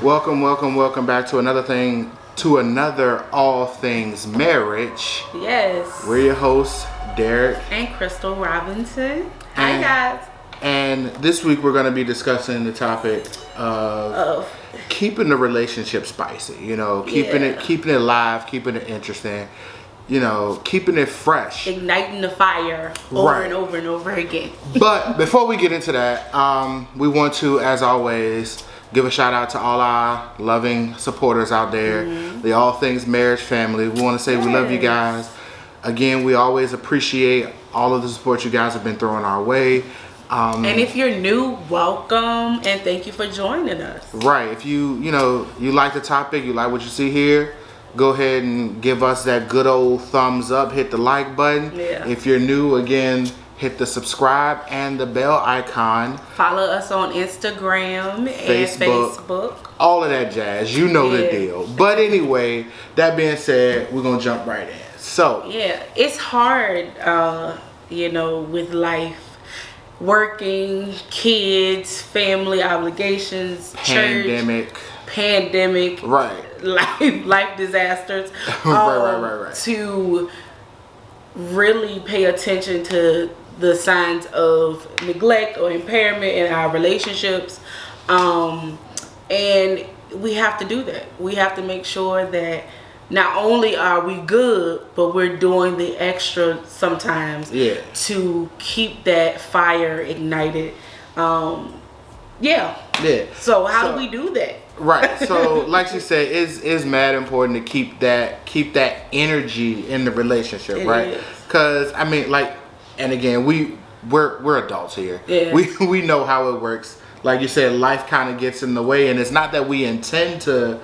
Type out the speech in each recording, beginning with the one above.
Welcome back to another All Things Marriage. Yes. We're your hosts, Derek and Crystal Robinson. Hi guys. And this week we're going to be discussing the topic of keeping the relationship spicy. You know, keeping it live, keeping it interesting. You know, keeping it fresh, igniting the fire over and over and over again. But before we get into that, we want to, as always, give a shout out to all our loving supporters out there, the All Things Marriage family. We want to say we love you guys. Again, we always appreciate all of the support you guys have been throwing our way. And if you're new, welcome and thank you for joining us. Right. If you like the topic, you like what you see here, go ahead and give us that good old thumbs up. Hit the like button. Yeah. If you're new, again, hit the subscribe and the bell icon. Follow us on Instagram and Facebook. All of that jazz. You know the deal. But anyway, that being said, we're going to jump right in. So. Yeah. It's hard, with life. Working, kids, family obligations, pandemic, right? Life disasters. Right. To really pay attention to the signs of neglect or impairment in our relationships, and we have to do that. We have to make sure that not only are we good, but we're doing the extra sometimes to keep that fire ignited. So how do we do that? Right. So like she said, it's mad important to keep that energy in the relationship, right? Because I mean, and again, we're adults here. Yeah. We know how it works. Like you said, life kind of gets in the way, and it's not that we intend to,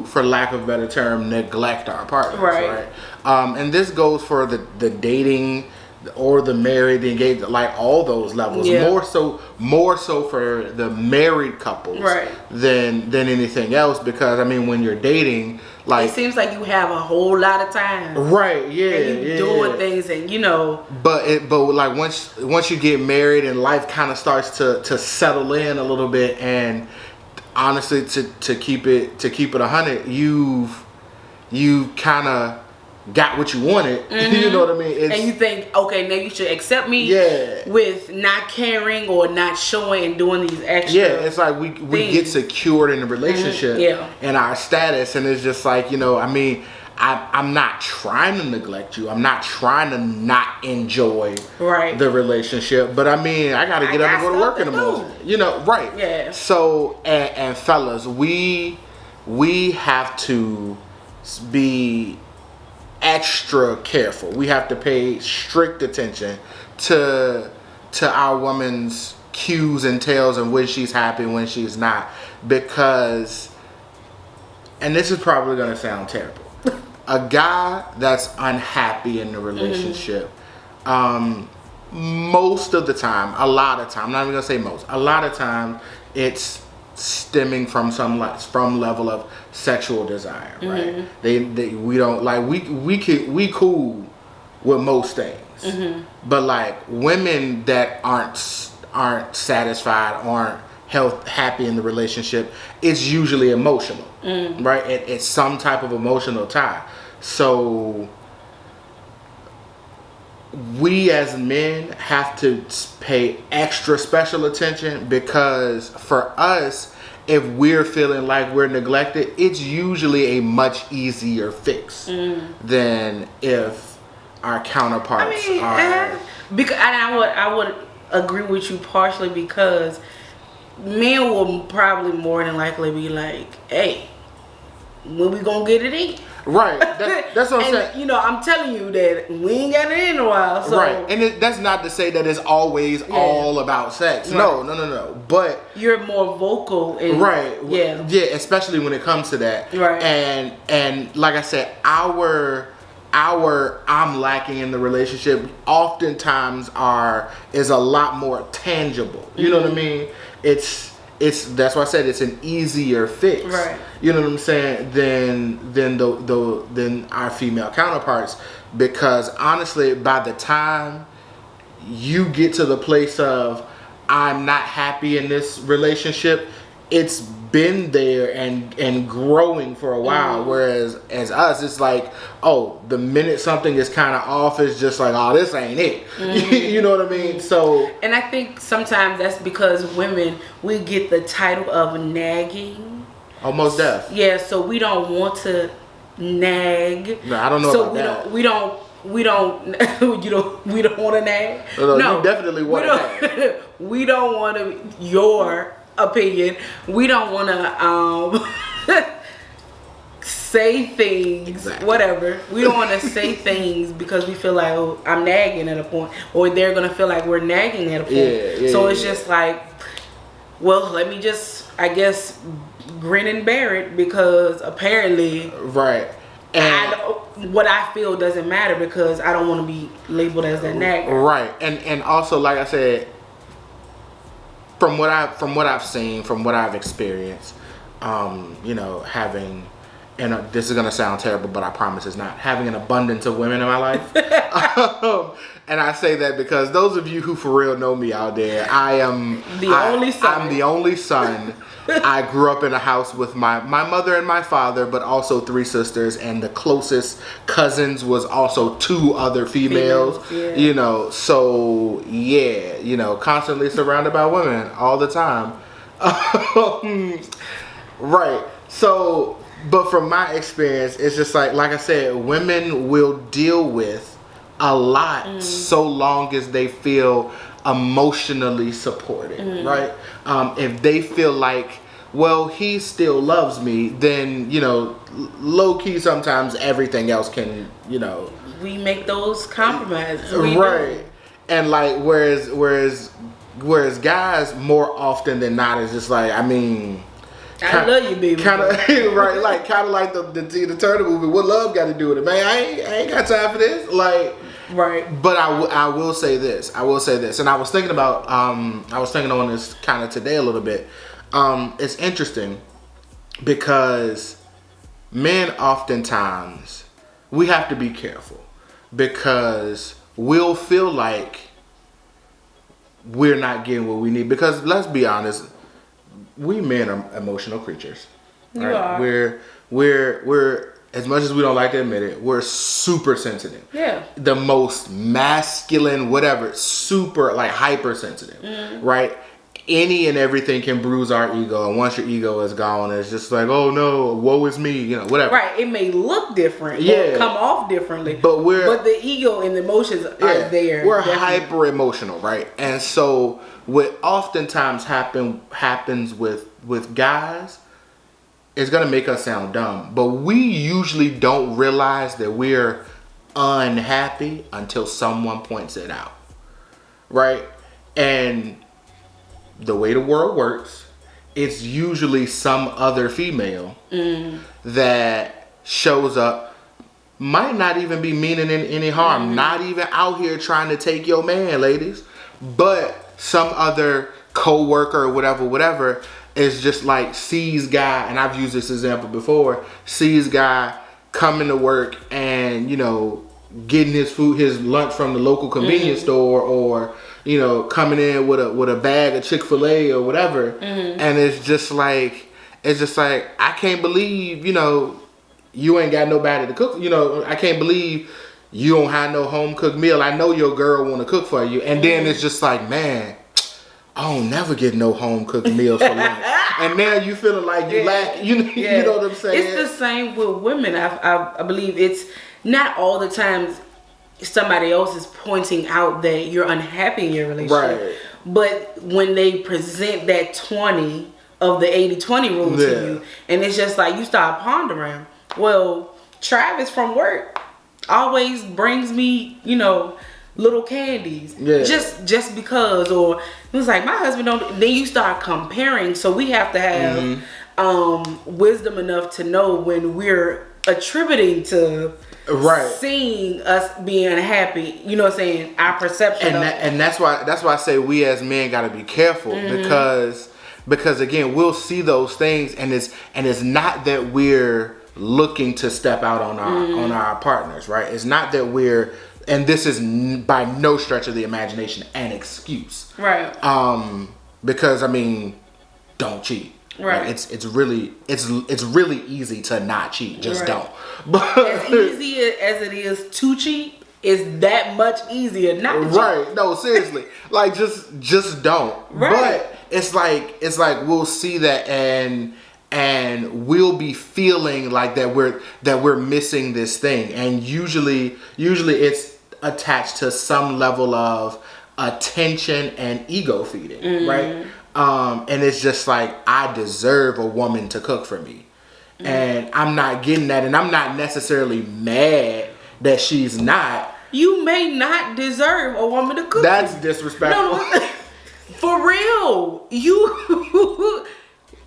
for lack of a better term, neglect our partners, right? And this goes for the dating or the married, the engaged, like all those levels. Yeah. More so for the married couples, than anything else. Because I mean, when you're dating, it seems like you have a whole lot of time, right? Yeah, and you're doing things, and But like once you get married and life kind of starts to settle in a little bit, and honestly, to keep it 100, you kind of got what you wanted. You know what I mean? And you think, okay, now you should accept me with not caring or not showing and doing these extra. Yeah, it's like we get secured in the relationship and our status, and it's just like, I mean, I'm not trying to neglect you. I'm not trying to not enjoy the relationship. But I mean, I got to get up and go to work in the morning. Right. Yeah. So, and fellas, we have to be extra careful. We have to pay strict attention to our woman's cues and tells and when she's happy, when she's not. Because, and this is probably going to sound terrible, a guy that's unhappy in the relationship, most of the time, a lot of time, I'm not even gonna say most, a lot of time, it's stemming from from level of sexual desire, right? We don't we cool with most things, but like women that aren't satisfied, aren't happy in the relationship, it's usually emotional, right? It's some type of emotional tie. So we as men have to pay extra special attention, because for us, if we're feeling like we're neglected, it's usually a much easier fix than if our counterparts are. Because I would agree with you partially, because men will probably more than likely be like, hey, when we gonna get it in? Right. That's what I'm saying. I'm telling you that we ain't got it in a while. So. Right. And that's not to say that it's always all about sex. Right. No. But you're more vocal. Right. Yeah, especially when it comes to that. Right. And like I said, our I'm lacking in the relationship oftentimes is a lot more tangible. You know what I mean? It's that's why I said it's an easier fix. Right. You know what I'm saying? Than our female counterparts, because honestly, by the time you get to the place of I'm not happy in this relationship, it's been there and growing for a while. Whereas as us, it's like, oh, the minute something is kind of off, it's just like, oh, this ain't it. You know what I mean? So, and I think sometimes that's because women, we get the title of nagging. Almost deaf. Yeah, so we don't want to nag. No, I don't know about that. We don't want to nag. No, you definitely want to nag. We don't want to, your opinion, we don't want to say things, whatever. We don't want to say things because we feel like, oh, I'm nagging at a point, or they're going to feel like we're nagging at a point. So it's just like, well, let me just, I guess, grin and bear it, because apparently, right. And what I feel doesn't matter because I don't want to be labeled as a nagger. Right. And also, like I said, from what I've seen, from what I've experienced, you know, having, and this is gonna sound terrible, but I promise it's not, having an abundance of women in my life. And I say that because those of you who for real know me out there, I'm the only son. I grew up in a house with my mother and my father, but also 3 sisters, and the closest cousins was also 2 other females. You know, so yeah, you know, constantly surrounded by women all the time. Right. So, but from my experience, it's just like I said, women will deal with a lot so long as they feel emotionally supported, right? If they feel like, well, he still loves me, then, you know, low key sometimes everything else can, you know, we make those compromises, right? And like whereas guys more often than not is just like, I mean, I love you, baby. Kind of right, like kind of like the Turner movie. What love got to do with it, man? I ain't got time for this. Like, right. But I will say this. And I was thinking about on this kind of today a little bit. It's interesting because men oftentimes, we have to be careful because we'll feel like we're not getting what we need, because let's be honest, we men are emotional creatures. You are. We're as much as we don't like to admit it, we're super sensitive. Yeah. The most masculine, whatever, super like hypersensitive, right? Any and everything can bruise our ego, and once your ego is gone, it's just like, oh no, woe is me, you know, whatever. Right. It may look different, or come off differently, but the ego and the emotions are there. We're hyper emotional, right? And so what oftentimes happens with guys is gonna make us sound dumb, but we usually don't realize that we're unhappy until someone points it out, right? And the way the world works, it's usually some other female that shows up, might not even be meaning any harm, not even out here trying to take your man, ladies, but some other co-worker or whatever is just like, sees guy, and I've used this example before, sees guy coming to work and, you know, getting his lunch from the local convenience store, or, you know, coming in with a bag of Chick-fil-A or whatever, and it's just like I can't believe, you know, you ain't got nobody to cook. You know, I can't believe you don't have no home cooked meal. I know your girl want to cook for you, and then it's just like, man, I don't never get no home cooked meals for lunch, and now you feeling like you lack. You know what I'm saying? It's the same with women. I believe it's not all the times somebody else is pointing out that you're unhappy in your relationship. Right. But when they present that 20 of the 80-20 rule to you, and it's just like, you start pondering, well, Travis from work always brings me, you know, little candies. Just because, or it was like, my husband don't. Then you start comparing. So we have to have wisdom enough to know when we're attributing to seeing us being unhappy, you know what I'm saying, our perception and that's why I say we as men got to be careful, because again, we'll see those things, and it's not that we're looking to step out on our partners, right? It's not that we're, and this is by no stretch of the imagination an excuse, right? Because I mean, don't cheat. Right. Like it's really easy to not cheat. Just don't. But as easy as it is to cheat, it's that much easier not to cheat. Right. No, seriously. Like just don't. Right. But it's like we'll see that and we'll be feeling like that we're missing this thing, and usually it's attached to some level of attention and ego feeding, right? And it's just like, I deserve a woman to cook for me, and I'm not getting that, and I'm not necessarily mad that she's not. You may not deserve a woman to cook. That's disrespectful. No, for real, you.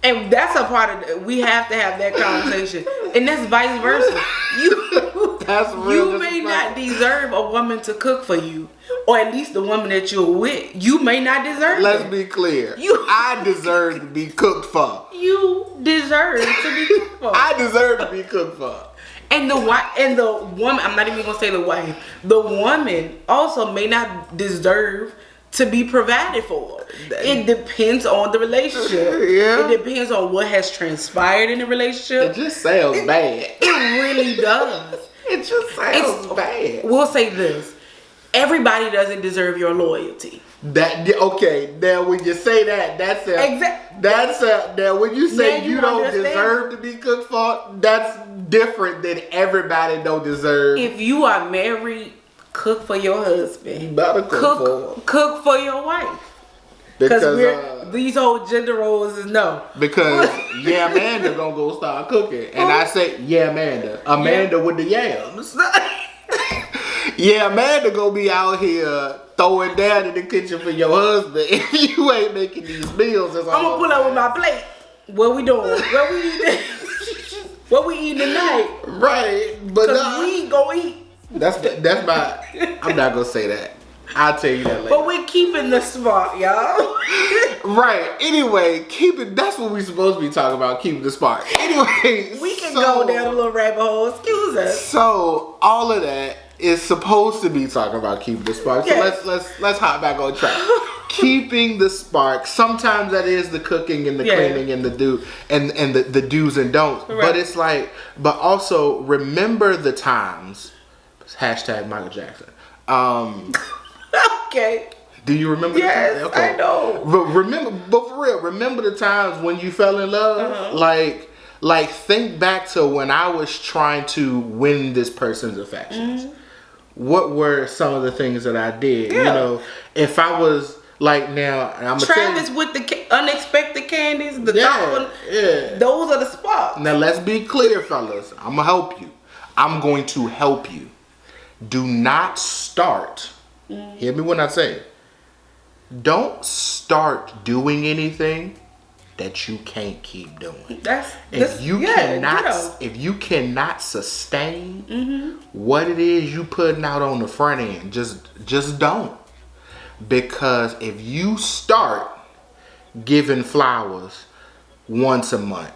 And that's a part of it. We have to have that conversation. And that's vice versa. You may not deserve a woman to cook for you. Or at least the woman that you're with. You may not deserve Let's that. be clear. I deserve to be cooked for. You deserve to be cooked for. I deserve to be cooked for. And the woman, I'm not even going to say the wife. The woman also may not deserve to be provided for. It depends on the relationship. Yeah. It depends on what has transpired in the relationship. It just sounds bad. It really does. It just sounds bad. We'll say this. Everybody doesn't deserve your loyalty. Okay, now when you say that, now when you say you don't deserve to be cooked for, that's different than everybody don't deserve. If you are married, cook for your husband. You better cook for your wife. Because these old gender roles is no. Because Amanda gonna go start cooking, and I say Amanda with the yams. Amanda gonna be out here throwing down in the kitchen for your husband if you ain't making these meals. I'm gonna pull up with my plate. What we doing? What we eating? What we eating tonight? Right, but we ain't gonna eat. That's my. I'm not gonna say that. I'll tell you that later. But we're keeping the spark, y'all. Right. Anyway, that's what we're supposed to be talking about. Keeping the spark. Anyway, we can go down a little rabbit hole. Excuse us. So all of that is supposed to be talking about keeping the spark. Yes. So let's hop back on track. Keeping the spark. Sometimes that is the cooking and the cleaning and the the do's and don'ts. Right. But it's like, but also remember the times. Hashtag Michael Jackson. Okay. Do you remember? Yes, okay. I know. But for real, remember the times when you fell in love? Like think back to when I was trying to win this person's affections. What were some of the things that I did? Yeah. You know, if I was like now, I'm Travis with the unexpected candies, those are the spots. Now let's be clear, fellas. I'm gonna help you. I'm going to help you. Do not start. Hear me when I say, don't start doing anything that you can't keep doing. If you cannot sustain what it is you putting out on the front end, just don't. Because if you start giving flowers once a month,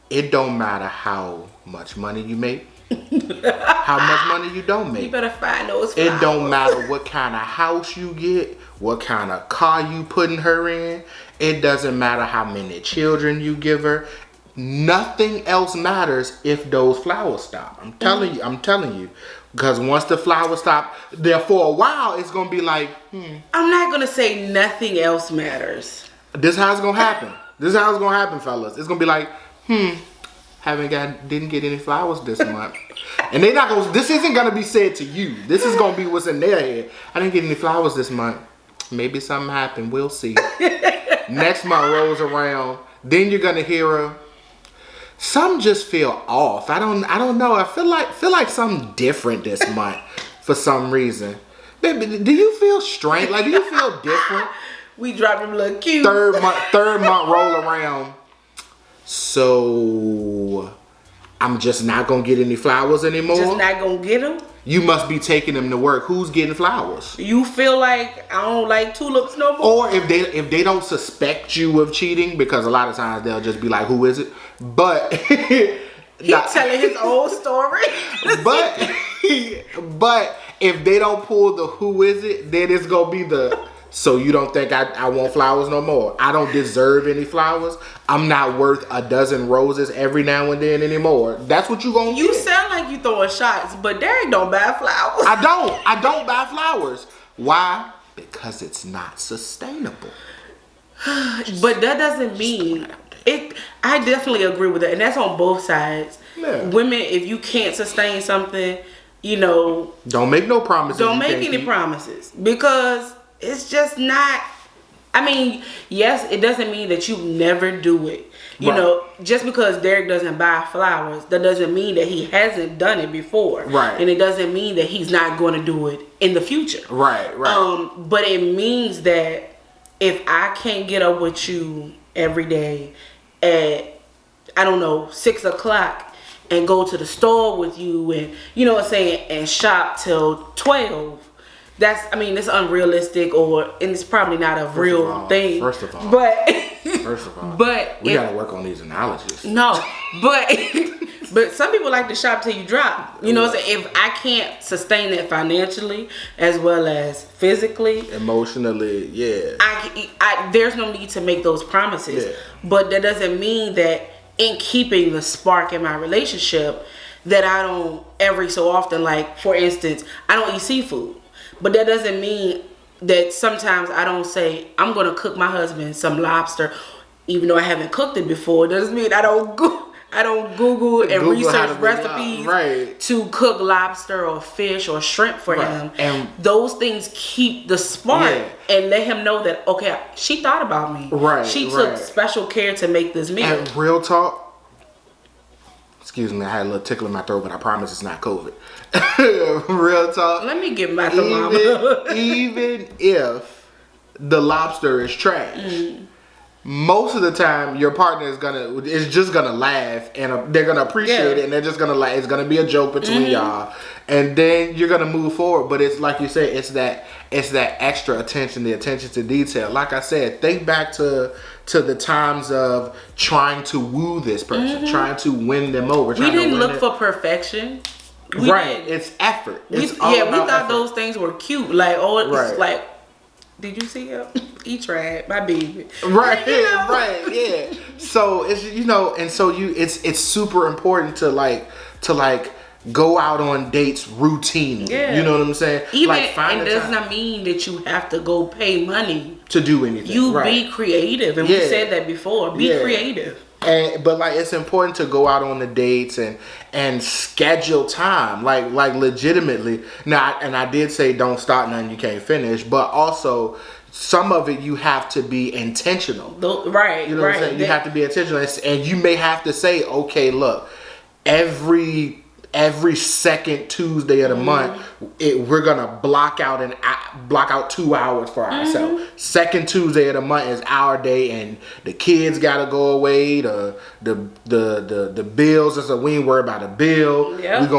it don't matter how much money you make. How much money you don't make. You better find those flowers. It don't matter what kind of house you get, what kind of car you putting her in. It doesn't matter how many children you give her. Nothing else matters if those flowers stop. I'm telling you. Because once the flowers stop, there for a while, it's going to be like, I'm not going to say nothing else matters. This is how it's going to happen. This is how it's going to happen, fellas. It's going to be like, didn't get any flowers this month. And they're not gonna, this isn't gonna be said to you. This is gonna be what's in their head. I didn't get any flowers this month. Maybe something happened. We'll see. Next month rolls around. Then you're gonna hear her. Some just feel off. I don't know. I feel like something different this month for some reason. Baby, do you feel strange? Like, do you feel different? We dropped him a little cute. Third month roll around. So I'm just not gonna get any flowers anymore. Just not gonna get them. You must be taking them to work. Who's getting flowers? You feel like I don't like tulips no more. Or if they don't suspect you of cheating, because a lot of times they'll just be like, "Who is it?" But he's telling his own story. but if they don't pull the "who is it," then it's gonna be the So you don't think I want flowers no more? I don't deserve any flowers. I'm not worth a dozen roses every now and then anymore. That's what you gonna You get. sound like you throwing shots, but Derek don't buy flowers. I don't buy flowers. Why? Because it's not sustainable. But that doesn't mean it. I definitely agree with that, and that's on both sides. Yeah. Women, if you can't sustain something, you know, don't make no promises. Don't make any promises, because it's just not. I mean, yes, it doesn't mean that you never do it. You know, just because Derek doesn't buy flowers, that doesn't mean that he hasn't done it before. Right. And it doesn't mean that he's not going to do it in the future. Right. But it means that if I can't get up with you every day at, I don't know, 6 o'clock and go to the store with you and, you know what I'm saying, and shop till 12, it's unrealistic, and it's probably not a real thing. First of all. But we gotta work on these analogies. No, but some people like to shop till you drop. You know what I'm saying? If I can't sustain that financially as well as physically, emotionally, yeah. I there's no need to make those promises. Yeah. But that doesn't mean that in keeping the spark in my relationship that I don't every so often, like for instance, I don't eat seafood. But that doesn't mean that sometimes I don't say, I'm going to cook my husband some lobster, even though I haven't cooked it before. It doesn't mean I don't Google and research recipes to cook lobster or fish or shrimp for him. And those things keep the spark and let him know that, okay, she thought about me. Right. She took special care to make this meal. And real talk, excuse me, I had a little tickle in my throat, but I promise it's not COVID. Real talk. Let me get my thermometer. Even if the lobster is trash, most of the time your partner is just gonna laugh and they're gonna appreciate it, and they're just gonna laugh. It's gonna be a joke between y'all, and then you're gonna move forward. But it's like you said, it's that extra attention, the attention to detail. Like I said, think back to the times of trying to woo this person, trying to win them over. We didn't look for perfection. It's effort. We thought those things were cute. Like, it's like, did you see him? He tried, my baby. Right, yeah. So it's it's super important to go out on dates routinely. Yeah. You know what I'm saying? And does not mean that you have to go pay money to do anything. You be creative, and we said that before. Be creative. But it's important to go out on the dates and schedule time, like legitimately. Now, and I did say don't start nothing you can't finish, but also some of it you have to be intentional. You know what I'm saying? You have to be intentional, and you may have to say, okay, look, every second Tuesday of the month, we're gonna block out 2 hours for ourselves. Second Tuesday of the month is our day, and the kids gotta go away. The bills, so we ain't worry about a bill. Yep.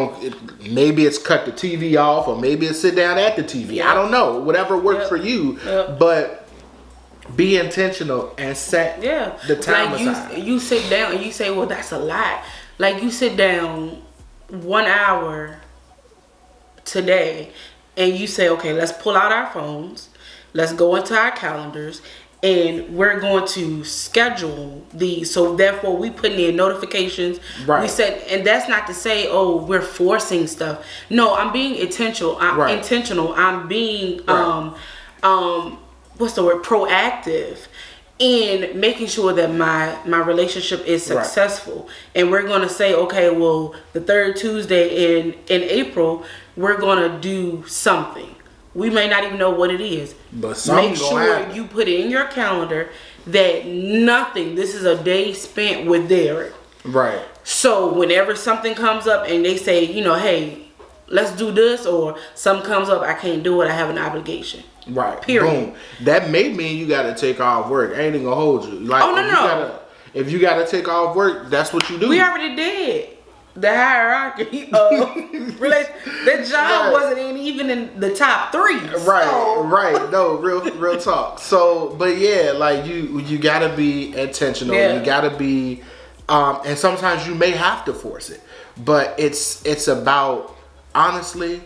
Maybe it's cut the TV off, or maybe it's sit down at the TV. Yep. I don't know. Whatever works for you, but be intentional and set the time aside. You sit down and you say, well, that's a lot. Like, you sit down 1 hour today and you say, okay, let's pull out our phones, let's go into our calendars, and we're going to schedule these. So therefore we put in notifications. We said, and that's not to say, oh, we're forcing stuff. No, I'm being intentional. I'm being what's the word, proactive in making sure that my relationship is successful. And we're going to say, okay, well, the third Tuesday in April, we're going to do something. We may not even know what it is. But make sure you put it in your calendar that this is a day spent with Derek. Right. So whenever something comes up and they say, hey, let's do this, or something comes up, I can't do it, I have an obligation. Right. Period. Boom. That may mean you got to take off work. I ain't even gonna hold you. Like, if you got to take off work, that's what you do. We already did. The hierarchy of relation. That job wasn't even in the top 3. Right. No, real talk. So, but yeah, like you gotta be intentional. Yeah. You gotta be, and sometimes you may have to force it. But it's about, honestly,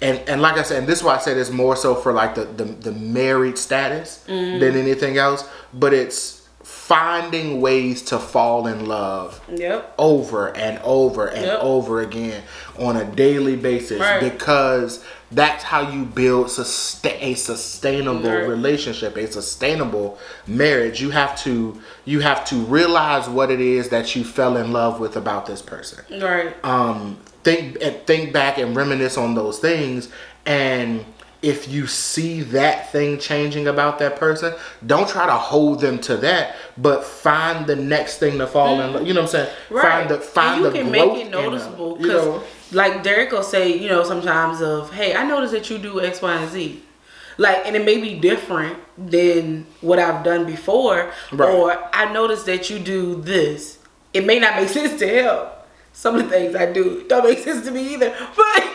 and like I said, and this is why I said it's more so for like the married status than anything else. But it's finding ways to fall in love over and over and over again on a daily basis, because that's how you build a sustainable relationship, a sustainable marriage. You have to realize what it is that you fell in love with about this person. Right. Think back and reminisce on those things, and if you see that thing changing about that person, don't try to hold them to that, but find the next thing to fall in love. You know what I'm saying? Right. Find you the can growth make it noticeable, in them, you know? Like Derek will say, you know, sometimes of, hey, I noticed that you do X, Y, and Z. Like, and it may be different than what I've done before, or I noticed that you do this. It may not make sense to him. Some of the things I do don't make sense to me either, but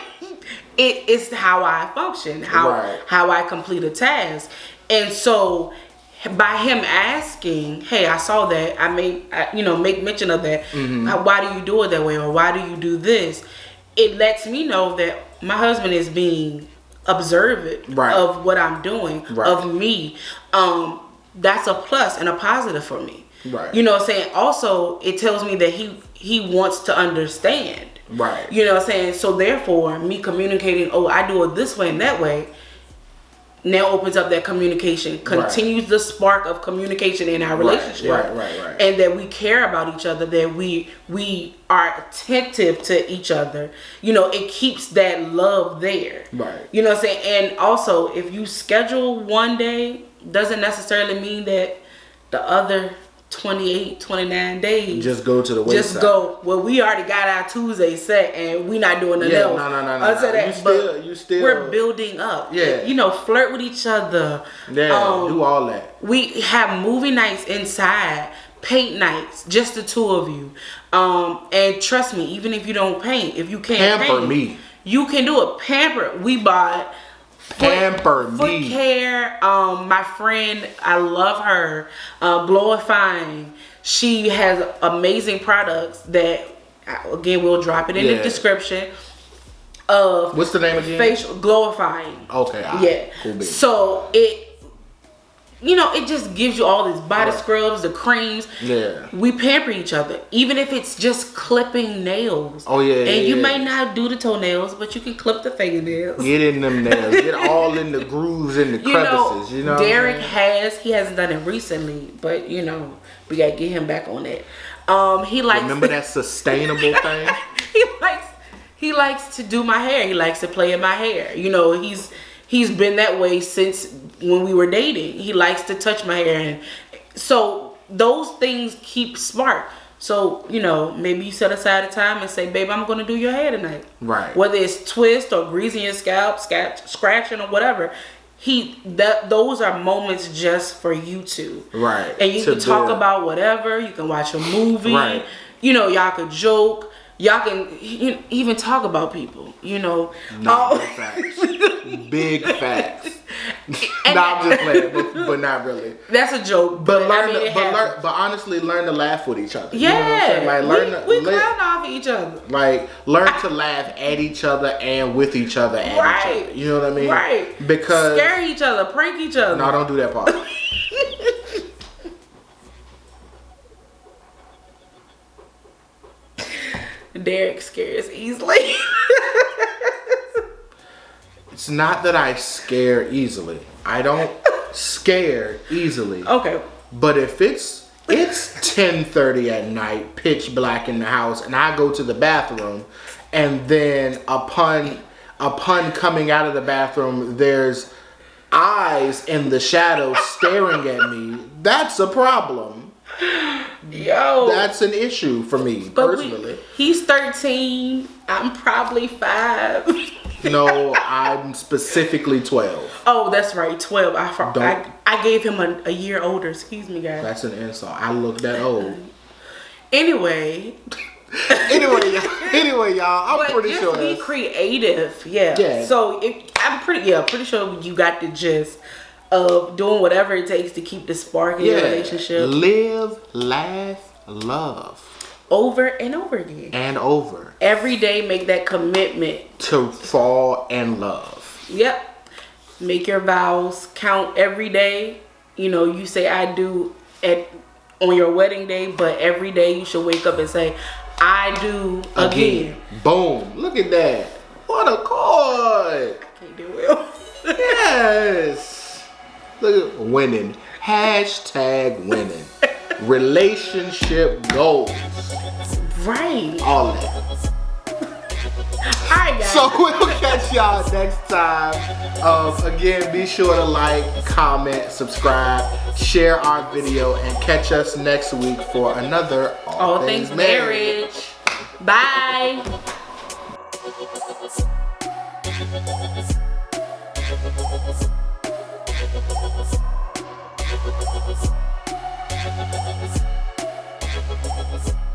it's how I function, how I complete a task. And so by him asking, hey, I saw that, I make mention of that, why do you do it that way, or why do you do this? It lets me know that my husband is being observant of what I'm doing, of me. That's a plus and a positive for me. Right. You know what I'm saying? Also, it tells me that he wants to understand. Right. You know what I'm saying? So therefore, me communicating, oh, I do it this way and that way, now opens up that communication, continues the spark of communication in our relationship. Right. And that we care about each other, that we are attentive to each other. You know, it keeps that love there. Right. You know what I'm saying? And also, if you schedule one day, doesn't necessarily mean that the other 28, 29 days. Just go to the wayside. Just go. Well, we already got our Tuesday set and we not doing nothing else. No. I'll say that. You still. We're building up. Yeah. You know, flirt with each other. Yeah, do all that. We have movie nights inside, paint nights, just the two of you. And trust me, even if you don't paint, if you can't pamper paint, me. You can do it. Pamper. We bought foot care. My friend, I love her, Glowifying. She has amazing products that, again, we'll drop it in the description of. What's the name again? Facial Glowifying. Okay. Cool. So it just gives you all these body scrubs, the creams. Yeah. We pamper each other, even if it's just clipping nails. Oh yeah. And you may not do the toenails, but you can clip the fingernails. Get in them nails. Get all in the grooves and the crevices. You know. Derek he hasn't done it recently, but we gotta get him back on that. He likes. Remember that sustainable thing. He likes to do my hair. He likes to play in my hair. He's been that way since when we were dating. He likes to touch my hair, and so those things keep spark. So maybe you set aside a time and say, "Babe, I'm going to do your hair tonight." Right. Whether it's twist or greasing your scalp, scratching or whatever. Those are moments just for you two. Right. And you can talk about whatever. You can watch a movie. Right. Y'all could joke. Y'all can even talk about people, No, big facts. I'm just playing, but not really. That's a joke. But honestly, learn to laugh with each other. Yeah, we clown off each other. Like learn to laugh at each other and with each other and each other. You know what I mean? Right. Because scare each other, prank each other. No, don't do that part. Derek scares easily. It's not that I scare easily. I don't scare easily. Okay. But if it's 10:30 at night, pitch black in the house, and I go to the bathroom, and then upon coming out of the bathroom, there's eyes in the shadows staring at me, that's a problem. Yo, that's an issue for me personally. He's 13. I'm probably 5. No, I'm specifically 12. Oh, that's right, 12. I gave him a year older. Excuse me, guys. That's an insult. I look that old. Anyway, y'all. I'm pretty sure. Be creative. Yeah. So I'm pretty sure you got the gist of doing whatever it takes to keep the spark in your relationship. Live, laugh, love. over and over again. And over. Every day, make that commitment to fall in love. Yep. Make your vows count every day. You know, you say I do on your wedding day, but every day you should wake up and say I do again. Boom. Look at that. What a chord. I can't do it. Yes. Look at winning. Hashtag winning. Relationship goals. Right. All of that. Alright, guys. So we'll catch y'all next time. Again, be sure to like, comment, subscribe, share our video, and catch us next week for another All Things Marriage. Bye. We'll be right back.